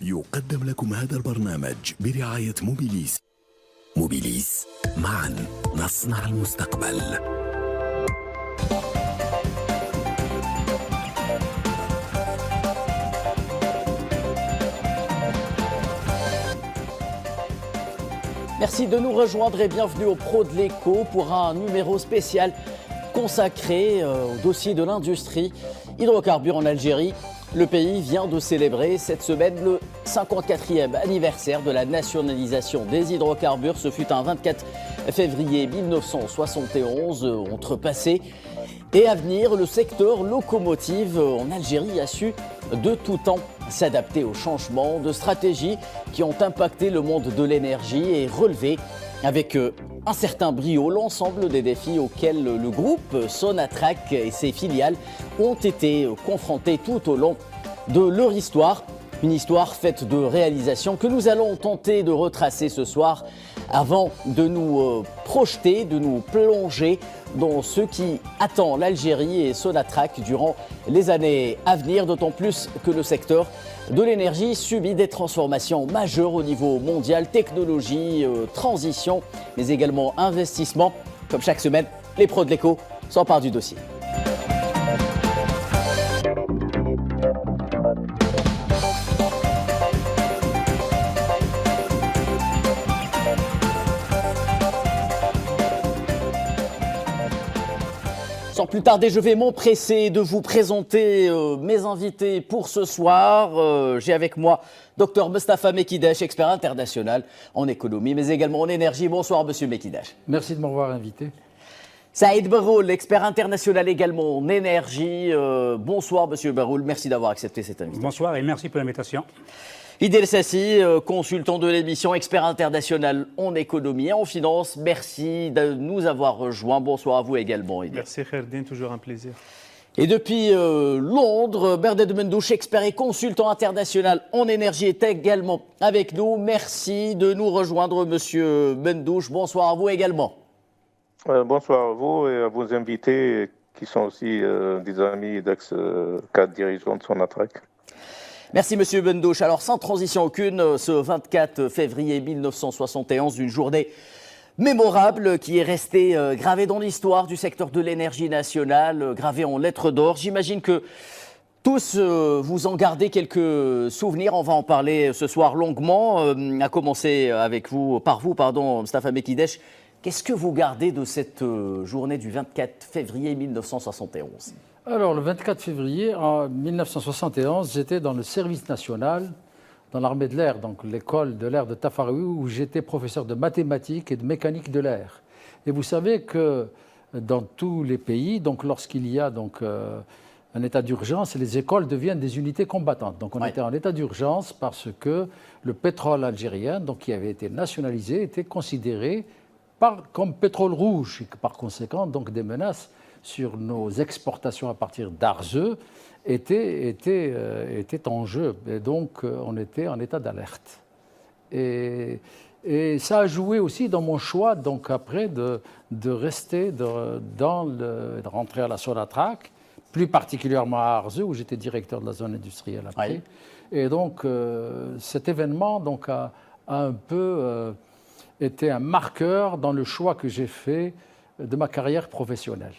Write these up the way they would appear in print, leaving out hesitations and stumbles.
يقدم لكم هذا البرنامج برعاية موبيليس. موبيليس، معا نصنع المستقبل. Merci de nous rejoindre et bienvenue au Pro de l'écho pour un numéro spécial consacré au dossier de l'industrie hydrocarbures en Algérie. Le pays vient de célébrer cette semaine le 54e anniversaire de la nationalisation des hydrocarbures. Ce fut un 24 février 1971, outrepassé. Et à venir, le secteur locomotive en Algérie a su de tout temps s'adapter aux changements de stratégie qui ont impacté le monde de l'énergie et relever avec un certain brio l'ensemble des défis auxquels le groupe Sonatrach et ses filiales ont été confrontés tout au long de leur histoire. Une histoire faite de réalisations que nous allons tenter de retracer ce soir avant de nous projeter, de nous plonger dans ce qui attend l'Algérie et Sonatrach durant les années à venir, d'autant plus que le secteur de l'énergie subit des transformations majeures au niveau mondial, technologie, transition, mais également investissement. Comme chaque semaine, les pros de l'écho s'emparent du dossier. Sans plus tarder, je vais m'empresser de vous présenter mes invités pour ce soir. J'ai avec moi Dr Mostafa Mekidash, expert international en économie, mais également en énergie. Bonsoir, Monsieur Mekidash. Merci de m'avoir invité. Saïd Baroul, expert international également en énergie. Bonsoir, Monsieur Baroul. Merci d'avoir accepté cette invitation. Bonsoir et merci pour l'invitation. Idel Sassi, consultant de l'émission, expert international en économie et en finance. Merci de nous avoir rejoints. Bonsoir à vous également, Idel. Merci Kherdin, toujours un plaisir. Et depuis Londres, Berded Mendouche, expert et consultant international en énergie, est également avec nous. Merci de nous rejoindre, Monsieur Mendouche. Bonsoir à vous également. Bonsoir à vous et à vos invités qui sont aussi des amis d'ex-cadres dirigeants de Sonatrach. Merci Monsieur Mendouche. Alors sans transition aucune, ce 24 février 1971, une journée mémorable qui est restée gravée dans l'histoire du secteur de l'énergie nationale, gravée en lettres d'or. J'imagine que tous vous en gardez quelques souvenirs. On va en parler ce soir longuement. À commencer par vous, Mostafa Mekidash. Qu'est-ce que vous gardez de cette journée du 24 février 1971 ? Alors, le 24 février en 1971, j'étais dans le service national, dans l'armée de l'air, donc l'école de l'air de Tafaraoui, où j'étais professeur de mathématiques et de mécanique de l'air. Et vous savez que dans tous les pays, donc lorsqu'il y a un état d'urgence, les écoles deviennent des unités combattantes. Donc on était en état d'urgence parce que le pétrole algérien, donc qui avait été nationalisé, était considéré comme pétrole rouge, et que par conséquent, donc des menaces sur nos exportations à partir d'Arzeux étaient en jeu. Et donc, on était en état d'alerte. Et ça a joué aussi dans mon choix, donc après, de rester, de rentrer à la Sonatrach, plus particulièrement à Arzeux, où j'étais directeur de la zone industrielle après. Oui. Et donc, cet événement donc, a un peu été un marqueur dans le choix que j'ai fait de ma carrière professionnelle.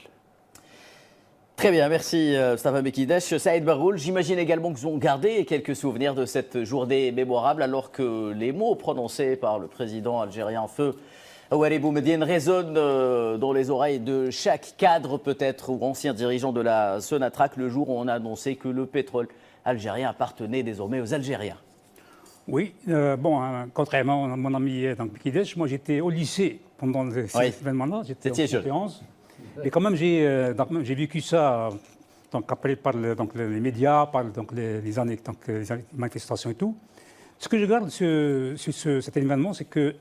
Très bien, merci Mostafa Mekidash. Saïd Baroul, j'imagine également que vous avez gardé quelques souvenirs de cette journée mémorable alors que les mots prononcés par le président algérien Feu Houari Boumedienne résonnent dans les oreilles de chaque cadre peut-être ou ancien dirigeant de la Sonatrach le jour où on a annoncé que le pétrole algérien appartenait désormais aux Algériens. Oui, contrairement à mon ami Mekidash, moi j'étais au lycée pendant cet événement-là, j'étais en 71. Et quand même, j'ai vécu ça après par les médias, par les années, les manifestations et tout. Ce que je garde sur cet événement, c'est qu'il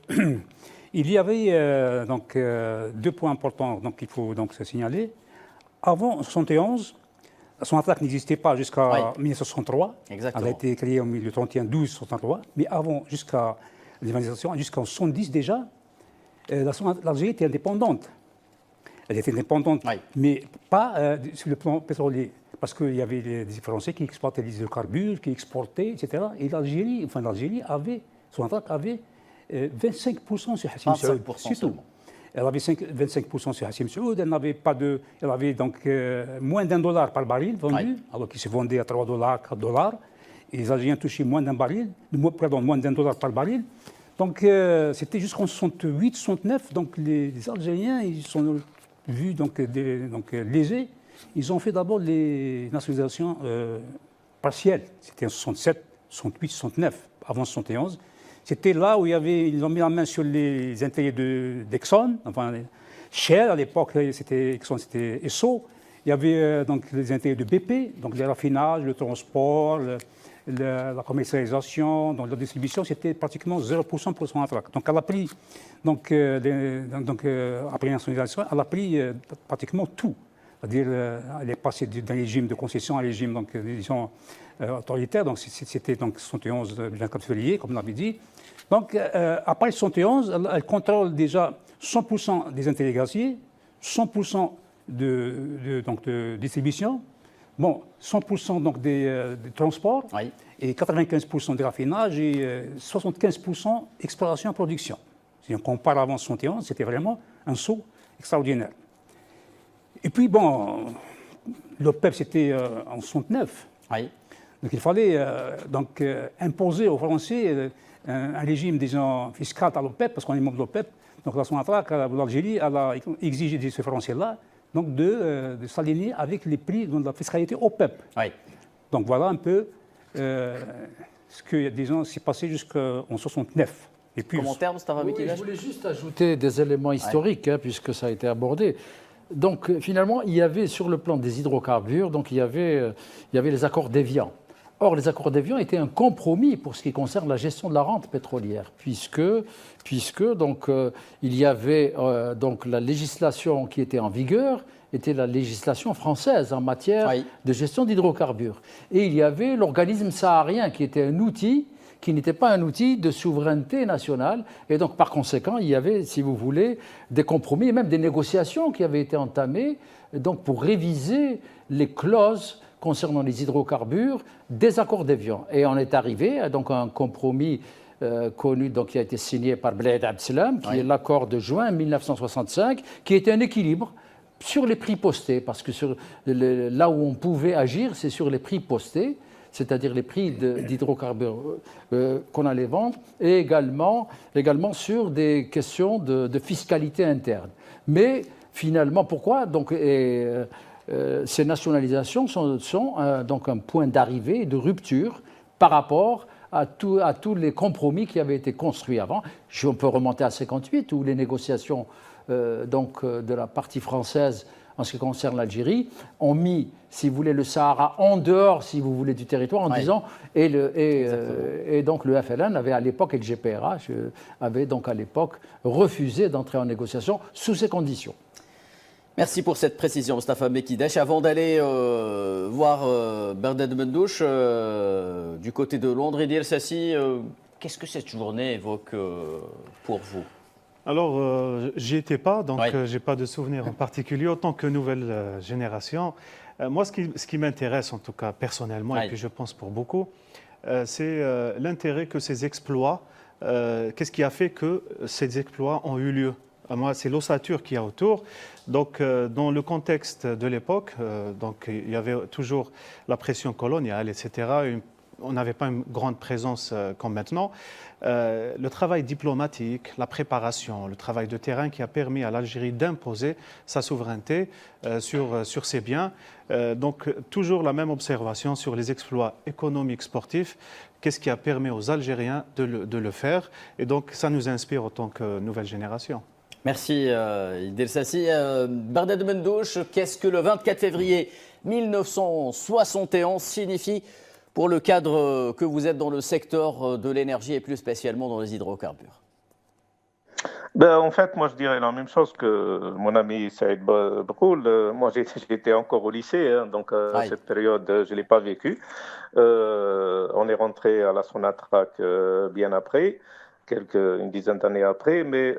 y avait deux points importants qu'il faut se signaler. Avant 1971, Sonatrach n'existait pas jusqu'à 1963. Exactement. Elle a été créée le 31-12-63. Mais avant, jusqu'à l'évaluation, jusqu'en 1970 déjà, l'Algérie était indépendante. Elle était indépendante, mais pas sur le plan pétrolier. parce qu'il y avait des Français qui exploitaient les hydrocarbures, qui exportaient, etc. Et l'Algérie avait, Sonatrach avait 25% sur Hassim Saoud. 25% seulement. Elle avait 25% sur Hassim Saoud, elle avait donc moins d'$1 par baril vendu, alors qu'il se vendait à $3, $4. Et les Algériens touchaient moins moins d'$1 par baril. Donc c'était jusqu'en 68, 69. Donc les Algériens, ils sont vus lésés. Ils ont fait d'abord les nationalisations partielles. C'était en 67, 68, 69, avant 71. C'était là où ils ont mis la main sur les intérêts d'Exxon, enfin Shell à l'époque, Exxon c'était Esso. Il y avait donc les intérêts de BP, donc les raffinages, le transport, la commercialisation, donc la distribution, c'était pratiquement 0% pour Sonatrach. Donc elle a pris, après la nationalisation, elle a pris pratiquement tout. C'est-à-dire, elle est passée d'un régime de concession à un régime, disons, autoritaire. Donc c'était 71, le 24 février, comme on l'avait dit. Donc après 71, elle contrôle déjà 100% des intérêts gaziers, 100% de distribution, 100% donc des transports, et 95% des raffinages et 75% exploration et production. Si on compare avant 71, c'était vraiment un saut extraordinaire. Et puis, l'OPEP, c'était en 69. Donc, il fallait imposer aux Français un régime, disons, fiscal à l'OPEP, parce qu'on est membre de l'OPEP. Donc, la Sonatrach, l'Algérie, elle a exigé de ces Français-là de s'aligner avec les prix de la fiscalité OPEP. Donc, voilà un peu ce que, disons, s'est passé jusqu'en 69. Et puis, commentaire, Mostafa Mekidash. Je voulais juste ajouter des éléments historiques, puisque ça a été abordé. Donc finalement, il y avait sur le plan des hydrocarbures, donc il y avait les accords d'Évian. Or, les accords d'Évian étaient un compromis pour ce qui concerne la gestion de la rente pétrolière, puisque donc, il y avait donc la législation qui était en vigueur était la législation française en matière de gestion d'hydrocarbures. Et il y avait l'organisme saharien qui était un outil qui n'était pas un outil de souveraineté nationale. Et donc, par conséquent, il y avait, si vous voulez, des compromis et même des négociations qui avaient été entamées donc, pour réviser les clauses concernant les hydrocarbures des accords d'Évian. Et on est arrivé donc, à un compromis connu, donc, qui a été signé par Bled Abdeslam, qui est l'accord de juin 1965, qui était un équilibre sur les prix postés, parce que là où on pouvait agir, c'est sur les prix postés, c'est-à-dire les prix d'hydrocarbures qu'on allait vendre, et également sur des questions de fiscalité interne. Mais finalement, pourquoi donc, ces nationalisations sont donc un point d'arrivée et de rupture par rapport à tous les compromis qui avaient été construits avant. On peut remonter à 1958, où les négociations de la partie française en ce qui concerne l'Algérie, ont mis, si vous voulez, le Sahara en dehors, si vous voulez, du territoire, en disant, et donc le FLN avait à l'époque, et le GPRH avait donc à l'époque refusé d'entrer en négociation sous ces conditions. Merci pour cette précision, Mostafa Mekidash. Avant d'aller voir Bernard Mendouche du côté de Londres, Idir Sassi, qu'est-ce que cette journée évoque pour vous ? Alors, j'y étais pas, donc je n'ai pas de souvenirs en particulier. En tant que nouvelle génération, moi, ce qui m'intéresse, en tout cas personnellement, et puis je pense pour beaucoup, c'est l'intérêt que ces exploits, qu'est-ce qui a fait que ces exploits ont eu lieu. Moi, c'est l'ossature qu'il y a autour. Donc, dans le contexte de l'époque, donc il y avait toujours la pression coloniale, etc. On n'avait pas une grande présence comme maintenant. Le travail diplomatique, la préparation, le travail de terrain qui a permis à l'Algérie d'imposer sa souveraineté sur ses biens. Donc, toujours la même observation sur les exploits économiques sportifs. Qu'est-ce qui a permis aux Algériens de le faire? Et donc, ça nous inspire en tant que nouvelle génération. Merci Idel Sassi. Bernard Mendouche, qu'est-ce que le 24 février 1971 signifie pour le cadre que vous êtes dans le secteur de l'énergie et plus spécialement dans les hydrocarbures? En fait, moi je dirais la même chose que mon ami Saïd Broul. Moi j'étais encore au lycée, donc cette période je ne l'ai pas vécue. On est rentré à la Sonatrach bien après. une dizaine d'années après. Mais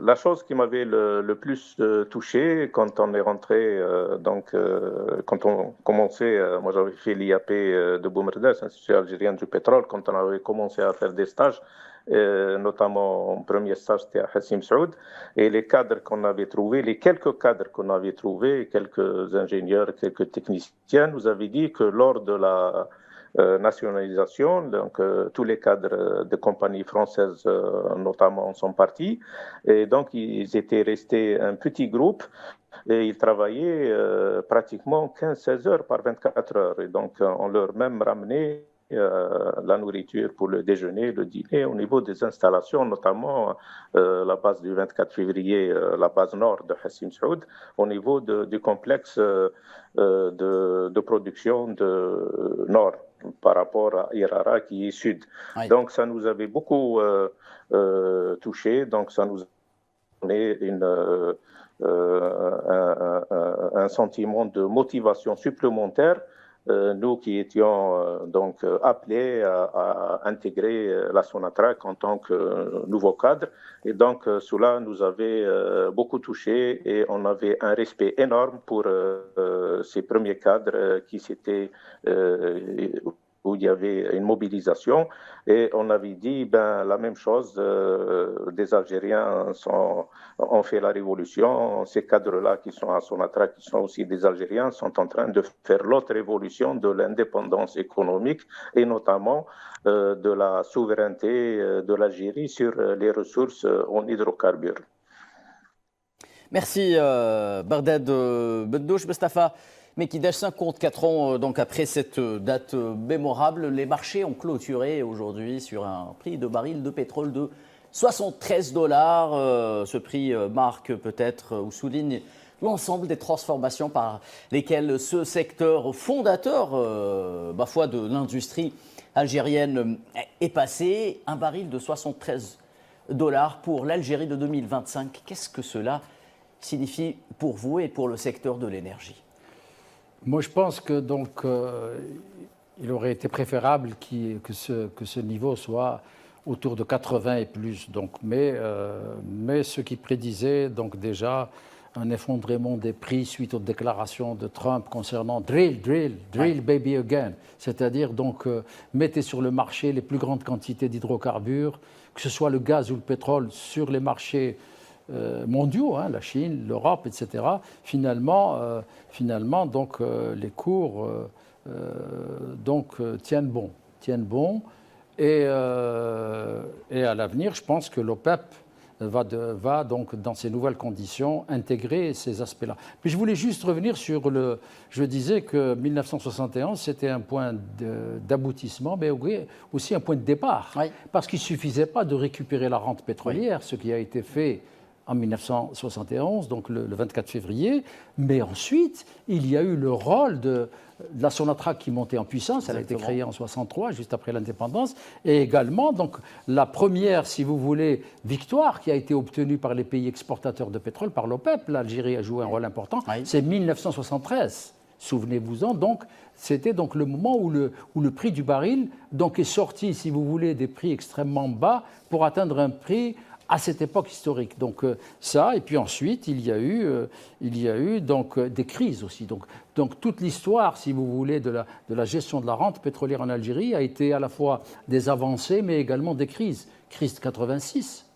la chose qui m'avait le plus touché quand on est rentré, quand on commençait, moi j'avais fait l'IAP de Boumerdès, Institut algérien du pétrole, quand on avait commencé à faire des stages, notamment mon premier stage c'était à Hassim Saoud, et les cadres qu'on avait trouvés, les quelques cadres qu'on avait trouvés, quelques ingénieurs, quelques techniciens, nous avaient dit que lors de la nationalisation, donc tous les cadres de compagnies françaises notamment sont partis, et donc ils étaient restés un petit groupe et ils travaillaient pratiquement 15-16 heures par 24 heures, et donc on leur même ramenait la nourriture pour le déjeuner, le dîner, au niveau des installations, notamment la base du 24 février, la base nord de Hassim Saoud, au niveau du complexe de production de nord par rapport à Irara qui est sud. Oui. Donc ça nous avait beaucoup touché, donc ça nous a donné un sentiment de motivation supplémentaire. Nous qui étions donc appelés à intégrer la Sonatrach en tant que nouveau cadre. Et donc cela nous avait beaucoup touché et on avait un respect énorme pour ces premiers cadres qui s'étaient où il y avait une mobilisation, et on avait dit la même chose, des Algériens ont fait la révolution, ces cadres-là qui sont à Sonatrach, qui sont aussi des Algériens, sont en train de faire l'autre révolution de l'indépendance économique et notamment de la souveraineté de l'Algérie sur les ressources en hydrocarbures. Merci Barded Bendouche. Mustafa Mekidesh, 54 ans donc après cette date mémorable, les marchés ont clôturé aujourd'hui sur un prix de baril de pétrole de $73. Ce prix marque peut-être ou souligne l'ensemble des transformations par lesquelles ce secteur fondateur, ma foi, de l'industrie algérienne est passé. Un baril de $73 pour l'Algérie de 2025. Qu'est-ce que cela signifie pour vous et pour le secteur de l'énergie ? Moi, je pense que donc il aurait été préférable que ce niveau soit autour de 80 et plus. Donc, mais ce qui prédisait donc déjà un effondrement des prix suite aux déclarations de Trump concernant drill baby again, c'est-à-dire donc mettez sur le marché les plus grandes quantités d'hydrocarbures, que ce soit le gaz ou le pétrole sur les marchés mondiaux, la Chine, l'Europe, etc. Finalement, donc les cours tiennent bon. Et à l'avenir, je pense que l'OPEP va donc dans ces nouvelles conditions intégrer ces aspects-là. Puis je voulais juste revenir sur je disais que 1971 c'était un point d'aboutissement, mais aussi un point de départ, oui. Parce qu'il suffisait pas de récupérer la rente pétrolière, oui. Ce qui a été fait en 1971, donc le 24 février, mais ensuite, il y a eu le rôle de la Sonatrach qui montait en puissance. Elle a été créée en 1963, juste après l'indépendance, et également donc, la première, si vous voulez, victoire qui a été obtenue par les pays exportateurs de pétrole, par l'OPEP. L'Algérie a joué un rôle important, oui. C'est 1973. Souvenez-vous-en, donc, c'était donc le moment où le prix du baril donc, est sorti, si vous voulez, des prix extrêmement bas pour atteindre un prix à cette époque historique. Donc ça, et puis ensuite, il y a eu donc, des crises aussi. Donc toute l'histoire, si vous voulez, de la gestion de la rente pétrolière en Algérie a été à la fois des avancées, mais également des crises. Crise de 86.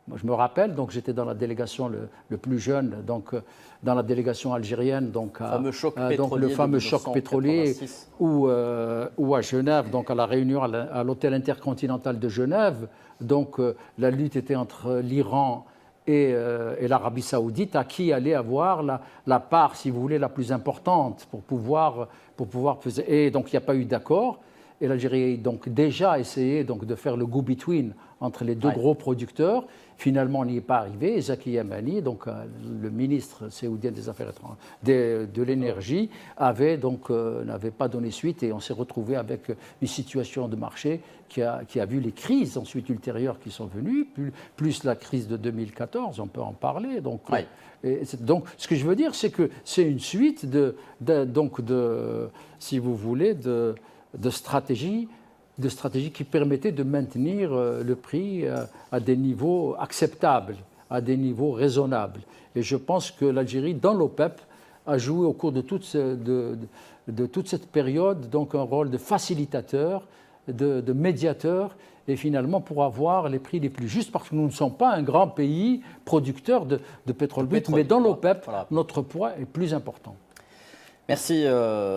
Moi, je me rappelle, donc j'étais dans la délégation le plus jeune, donc dans la délégation algérienne, donc le fameux choc pétrolier, où à Genève, donc à la réunion à l'hôtel intercontinental de Genève, donc la lutte était entre l'Iran et l'Arabie Saoudite, à qui allait avoir la part, si vous voulez, la plus importante pour pouvoir peser. Et donc il n'y a pas eu d'accord. Et l'Algérie a donc déjà essayé donc, de faire le go-between entre les deux gros producteurs. Finalement, on n'y est pas arrivé. Zaki Yamani, donc le ministre saoudien des Affaires étrangères, de l'énergie, n'avait pas donné suite, et on s'est retrouvé avec une situation de marché qui a vu les crises ensuite ultérieures qui sont venues, plus la crise de 2014, on peut en parler. Donc, donc ce que je veux dire, c'est que c'est une suite si vous voulez, de stratégies de stratégie qui permettait de maintenir le prix à des niveaux acceptables, à des niveaux raisonnables. Et je pense que l'Algérie, dans l'OPEP, a joué au cours de toute cette période donc un rôle de facilitateur, de médiateur, et finalement pour avoir les prix les plus justes, parce que nous ne sommes pas un grand pays producteur de pétrole brut, mais dans l'OPEP, voilà, notre poids est plus important. Merci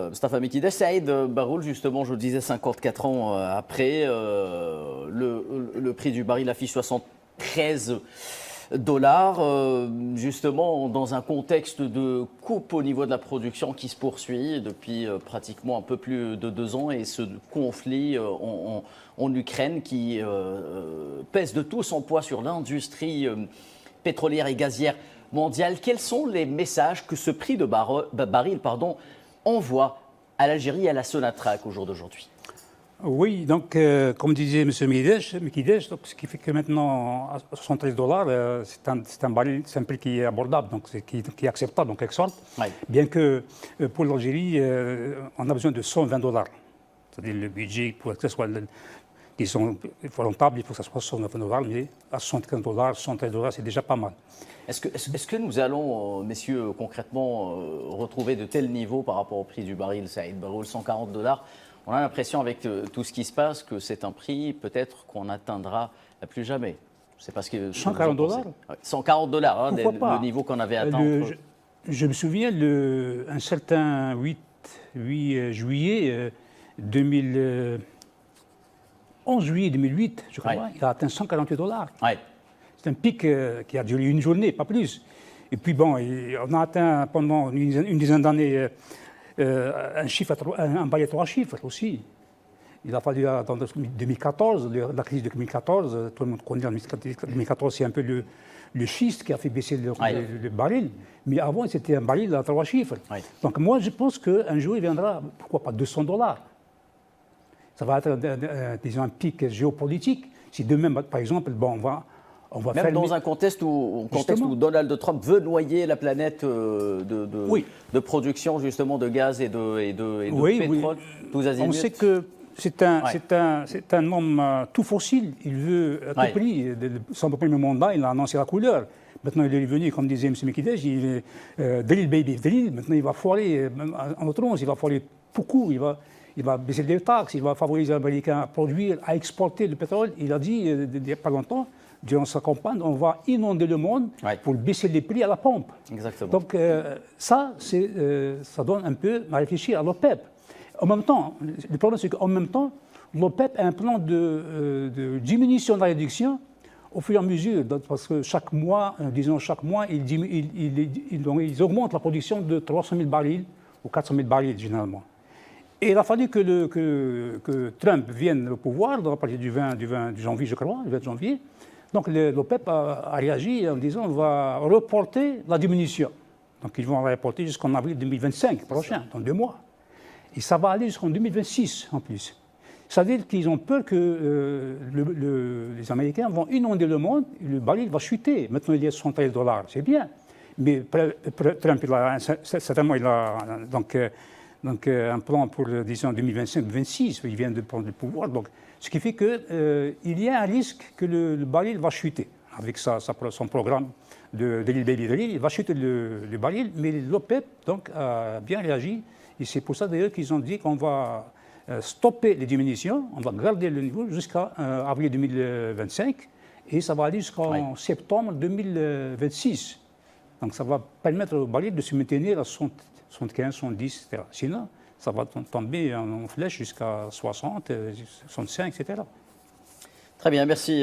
Mustafa Mekidesh. Saïd Baroul, justement, je le disais, 54 ans après, le prix du baril affiche 73 dollars, justement dans un contexte de coupe au niveau de la production qui se poursuit depuis pratiquement un peu plus de 2 ans, et ce conflit en Ukraine qui pèse de tout son poids sur l'industrie pétrolière et gazière mondiale. Quels sont les messages que ce prix de baril envoie à l'Algérie et à la Sonatrach au jour d'aujourd'hui? Oui, donc comme disait M. Mekidesh, ce qui fait que maintenant à 73 dollars, c'est un prix qui est abordable, donc qui est acceptable en quelque sorte. Oui. Bien que pour l'Algérie, on a besoin de 120 dollars. C'est-à-dire le budget, pour que ce soit rentable, il faut que ce soit 120 dollars, mais à 75 dollars, 73 dollars, c'est déjà pas mal. Est-ce que nous allons, messieurs, concrètement retrouver de tels niveaux par rapport au prix du baril, Saïd Baroul, 140 dollars? On a l'impression, avec tout ce qui se passe, que c'est un prix peut-être qu'on n'atteindra plus jamais. C'est parce que 140 dollars. 140 dollars, hein, le niveau qu'on avait atteint. Je me souviens, un certain 8 juillet 11 juillet 2008, je crois, il a atteint 148 dollars. Ouais. C'est un pic qui a duré une journée, pas plus. Et puis bon, on a atteint pendant une dizaine d'années un baril à 3 chiffres aussi. Il a fallu attendre 2014, la crise de 2014, tout le monde connaît en 2014, c'est un peu le schiste qui a fait baisser le baril. Mais avant, c'était un baril à 3 chiffres. Ouais. Donc moi, je pense qu'un jour, il viendra, pourquoi pas 200 dollars. Ça va être, disons, un pic géopolitique. Si demain, par exemple, bon, on va même dans un contexte où Donald Trump veut noyer la planète de production justement de gaz et de pétrole, tous azimuts. On sait que c'est un homme tout fossile. Il veut à tout prix, son premier mandat, il a annoncé la couleur. Maintenant, il est revenu, comme disait M. Mekidesh, il est Delil Baby Delil. Maintenant, il va foirer en outrance, il va foirer beaucoup, il va baisser les taxes, il va favoriser les Américains à produire, à exporter le pétrole. Il a dit, il n'y a pas longtemps, durant sa campagne, on va inonder le monde pour baisser les prix à la pompe. Exactement. Donc ça donne un peu à réfléchir à l'OPEP. En même temps, le problème c'est qu'en même temps, l'OPEP a un plan de diminution de la réduction au fur et à mesure, parce que chaque mois, ils augmentent la production de 300 000 barils ou 400 000 barils généralement. Et il a fallu que Trump vienne au pouvoir, à partir du 20 janvier, je crois, le 20 janvier. Donc l'OPEP a réagi en disant on va reporter la diminution. Donc ils vont la reporter jusqu'en avril 2025 prochain, dans 2 mois. Et ça va aller jusqu'en 2026 en plus. C'est-à-dire qu'ils ont peur que les Américains vont inonder le monde et le baril va chuter. Maintenant il y a 73 dollars, c'est bien. Mais Trump, certainement, il a donc un plan pour, disons, 2025-2026, il vient de prendre le pouvoir. Donc, ce qui fait qu'il y a un risque que le baril va chuter. Avec son programme de Delil Baby Delil, il va chuter le baril, mais l'OPEP donc, a bien réagi. Et c'est pour ça d'ailleurs qu'ils ont dit qu'on va stopper les diminutions, on va garder le niveau jusqu'à avril 2025, et ça va aller jusqu'en septembre 2026. Donc ça va permettre au baril de se maintenir à 75, 70, etc. Sinon, ça va tomber en flèche jusqu'à 60, 65, etc. Très bien, merci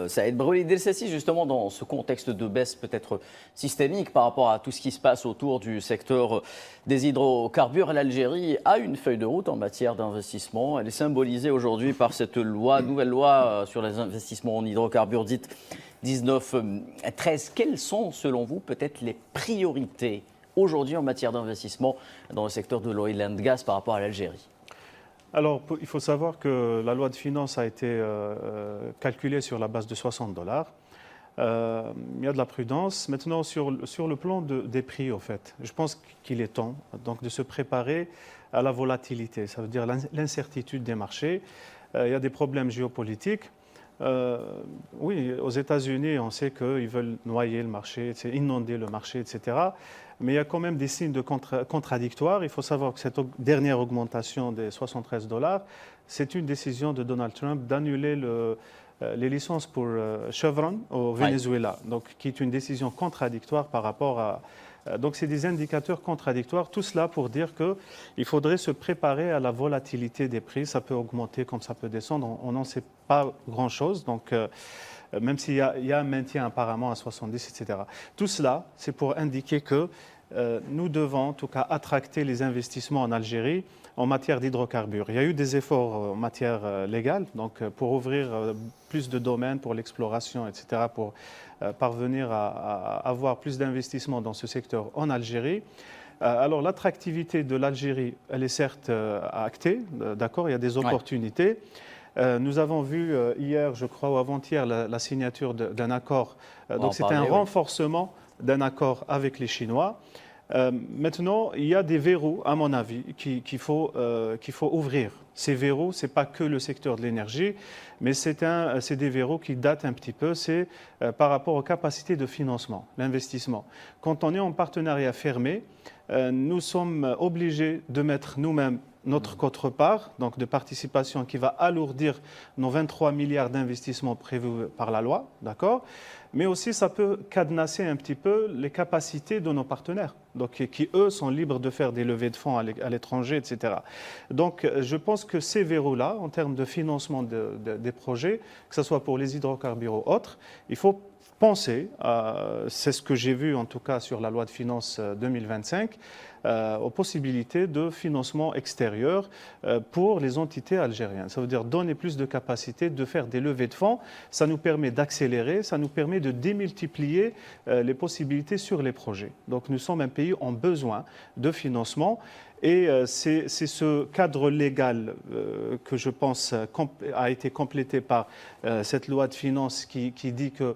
Saïd Baroul. Idriss Sassi, justement, dans ce contexte de baisse peut-être systémique par rapport à tout ce qui se passe autour du secteur des hydrocarbures, l'Algérie a une feuille de route en matière d'investissement. Elle est symbolisée aujourd'hui par cette nouvelle loi sur les investissements en hydrocarbures dite 1913. Quelles sont, selon vous, peut-être les priorités aujourd'hui en matière d'investissement dans le secteur de l'oil and gas par rapport à l'Algérie? Alors, il faut savoir que la loi de finances a été calculée sur la base de 60 dollars. Il y a de la prudence. Maintenant, sur le plan des prix, au fait, je pense qu'il est temps donc, de se préparer à la volatilité, ça veut dire l'incertitude des marchés. il y a des problèmes géopolitiques. Oui, aux États-Unis, on sait qu'ils veulent noyer le marché, inonder le marché, etc. Mais il y a quand même des signes de contradictoires. Il faut savoir que cette dernière augmentation des $73, c'est une décision de Donald Trump d'annuler les licences pour Chevron au Venezuela, donc, qui est une décision contradictoire par rapport à... Donc, c'est des indicateurs contradictoires. Tout cela pour dire qu'il faudrait se préparer à la volatilité des prix. Ça peut augmenter comme ça peut descendre. On n'en sait pas grand-chose. Donc, même s'il y a un maintien apparemment à 70, etc. Tout cela, c'est pour indiquer que nous devons en tout cas attracter les investissements en Algérie en matière d'hydrocarbures. Il y a eu des efforts en matière légale, donc pour ouvrir plus de domaines pour l'exploration, etc., pour parvenir à avoir plus d'investissements dans ce secteur en Algérie. Alors l'attractivité de l'Algérie, elle est certes actée, d'accord, il y a des opportunités. Nous avons vu hier, je crois, ou avant-hier, la signature d'un accord. Donc c'était un renforcement d'un accord avec les Chinois. Maintenant, il y a des verrous, à mon avis, qu'il faut ouvrir. Ces verrous, ce n'est pas que le secteur de l'énergie, mais c'est des verrous qui datent un petit peu. C'est par rapport aux capacités de financement, l'investissement. Quand on est en partenariat fermé, nous sommes obligés de mettre nous-mêmes notre quote-part, donc de participation qui va alourdir nos 23 milliards d'investissements prévus par la loi, d'accord ? Mais aussi, ça peut cadenasser un petit peu les capacités de nos partenaires, donc, qui, eux, sont libres de faire des levées de fonds à l'étranger, etc. Donc, je pense que ces verrous-là, en termes de financement des projets, que ce soit pour les hydrocarbures ou autres, il faut penser, c'est ce que j'ai vu en tout cas sur la loi de finances 2025, aux possibilités de financement extérieur pour les entités algériennes. Ça veut dire donner plus de capacité de faire des levées de fonds. Ça nous permet d'accélérer, ça nous permet de démultiplier les possibilités sur les projets. Donc nous sommes un pays en besoin de financement. Et c'est ce cadre légal que je pense a été complété par cette loi de finances qui dit qu'il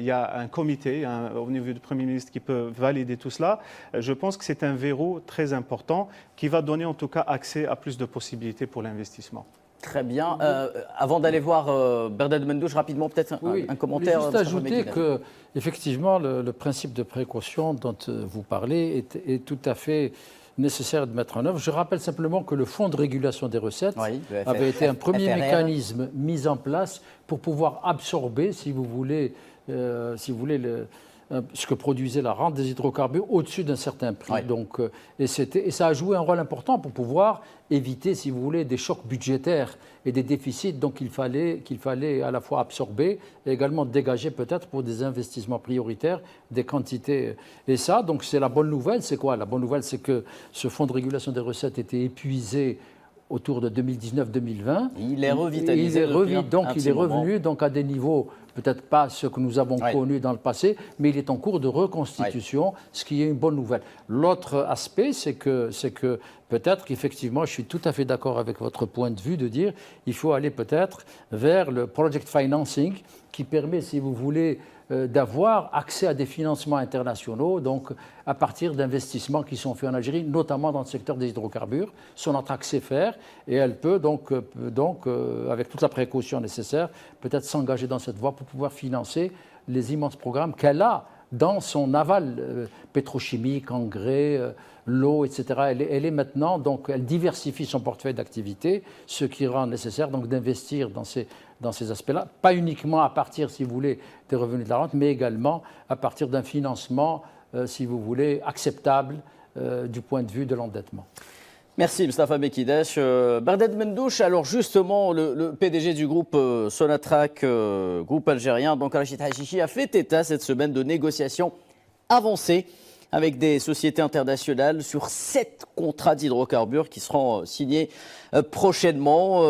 y a un comité au niveau du Premier ministre qui peut valider tout cela. Je pense que c'est un verrou très important qui va donner en tout cas accès à plus de possibilités pour l'investissement. Très bien. Avant d'aller voir Bernard Mendouche, rapidement peut-être un commentaire. Je voulais juste ajouter que effectivement le principe de précaution dont vous parlez est tout à fait nécessaire de mettre en œuvre. Je rappelle simplement que le Fonds de régulation des recettes avait été un premier mécanisme mis en place pour pouvoir absorber, si vous voulez, ce que produisait la rente des hydrocarbures au-dessus d'un certain prix. Donc, et ça a joué un rôle important pour pouvoir éviter, si vous voulez, des chocs budgétaires et des déficits. Donc qu'il fallait à la fois absorber et également dégager peut-être pour des investissements prioritaires des quantités. Et ça, donc c'est la bonne nouvelle. C'est quoi? La bonne nouvelle, c'est que ce fonds de régulation des recettes était épuisé autour de 2019-2020. Il est revitalisé. Il est revenu donc à des niveaux, peut-être pas ceux que nous avons connus dans le passé, mais il est en cours de reconstitution, ce qui est une bonne nouvelle. L'autre aspect, c'est que peut-être qu'effectivement, je suis tout à fait d'accord avec votre point de vue de dire qu'il faut aller peut-être vers le project financing qui permet, si vous voulez, d'avoir accès à des financements internationaux, donc à partir d'investissements qui sont faits en Algérie, notamment dans le secteur des hydrocarbures. Sonatrach sait faire et elle peut donc avec toute la précaution nécessaire, peut-être s'engager dans cette voie pour pouvoir financer les immenses programmes qu'elle a dans son aval pétrochimique, engrais, l'eau, etc. Elle est maintenant, donc elle diversifie son portefeuille d'activités, ce qui rend nécessaire donc d'investir dans ces aspects-là, pas uniquement à partir, si vous voulez, des revenus de la rente, mais également à partir d'un financement, si vous voulez, acceptable du point de vue de l'endettement. Merci Moustapha Bekidesh. Bernard Mendouche, alors justement, le PDG du groupe Sonatrach, groupe algérien, donc Rachid Hachichi, a fait état cette semaine de négociations avancées avec des sociétés internationales sur 7 contrats d'hydrocarbures qui seront signés prochainement.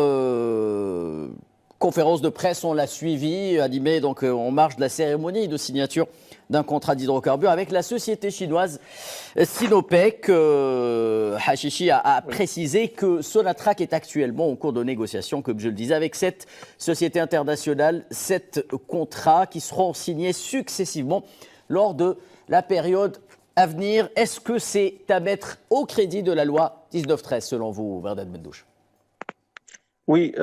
Conférence de presse, on l'a suivi, animée donc en marge de la cérémonie de signature d'un contrat d'hydrocarbures avec la société chinoise Sinopec. Hachichi a précisé que Sonatrach est actuellement en cours de négociation, comme je le disais, avec 7 sociétés internationales, 7 contrats qui seront signés successivement lors de la période à venir. Est-ce que c'est à mettre au crédit de la loi 1913 selon vous, Bernard Mendouche? Oui,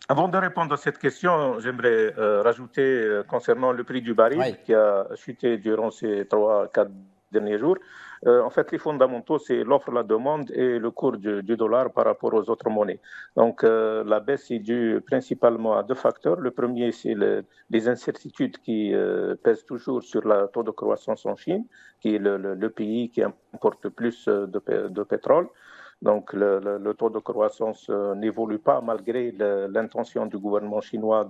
avant de répondre à cette question, j'aimerais rajouter concernant le prix du baril qui a chuté durant ces 3-4 derniers jours. En fait, les fondamentaux, c'est l'offre, la demande et le cours du dollar par rapport aux autres monnaies. Donc, la baisse est due principalement à deux facteurs. Le premier, c'est les incertitudes qui pèsent toujours sur le taux de croissance en Chine, qui est le pays qui importe le plus de pétrole. Donc, le taux de croissance n'évolue pas malgré l'intention du gouvernement chinois